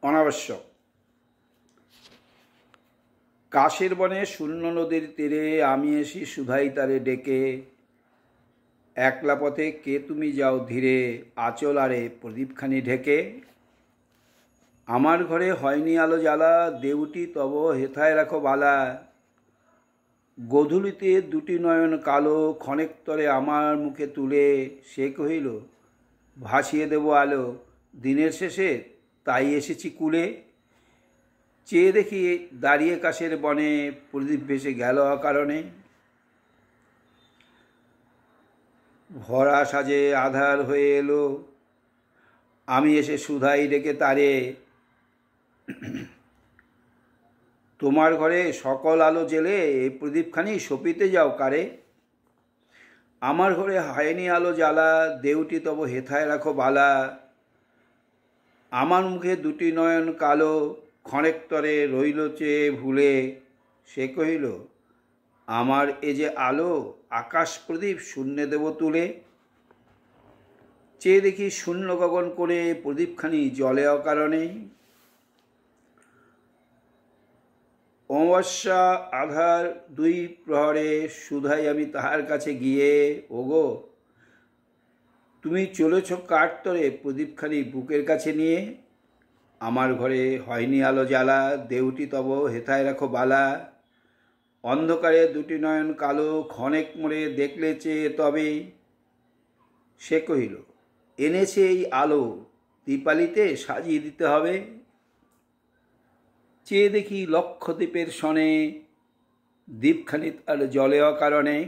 অনাবশ্যক। কাশের বনে শূন্য নদীর তীরে আমি এসি সুধাই তারে ডেকে, একলা পথে কে তুমি যাও ধীরে, আঁচল আরে প্রদীপখানি ঢেকে। আমার ঘরে হয়নি আলো জ্বালা, দেউটি তব হেথায় রাখো বালা। গোধূলিতে দুটি নয়ন কালো, ক্ষণেক তরে আমার মুখে তুলে সে কহিল, ভাসিয়ে দেব আলো দিনের শেষে, তাই এসেছি কুলে। চেয়ে দেখি দাঁড়িয়ে কাশের বনে, প্রদীপ ভেসে গেল অকারণে। ভরা সাজে আধার হয়ে এলো, আমি এসে সুধাই ডেকে তারে, তোমার ঘরে সকল আলো জেলে এই প্রদীপখানি সপিতে যাও কারে। আমার ঘরে হয়নি আলো জ্বালা, দেউটি তব হেথায় রাখো বালা। আমার মুখে দুটি নয়ন কালো, ক্ষণেক তরে রইল চেয়ে ভুলে সে কহিল, আমার এ যে আলো আকাশ প্রদীপ শূন্যে দেব তুলে। চেয়ে দেখি শূন্য গগন করে, প্রদীপখানি জলে অকারণে। অমাবস্যা আধার দুই প্রহরে সুধাই আমি তাহার কাছে গিয়ে, ওগো তুমি চলেছ কার তরে প্রদীপখানি বুকের কাছে নিয়ে। আমার ঘরে হয়নি আলো জ্বালা, দেউটি তব হেথায় রাখো বালা। অন্ধকারে দুটি নয়ন কালো, ক্ষণেক মোড়ে দেখলে চেয়ে তবে সে কহিল, এনেছে এই আলো দীপালিতে সাজিয়ে দিতে হবে। চেয়ে দেখি লক্ষ দ্বীপের সনে, দ্বীপখানি তার জলে অকারণে।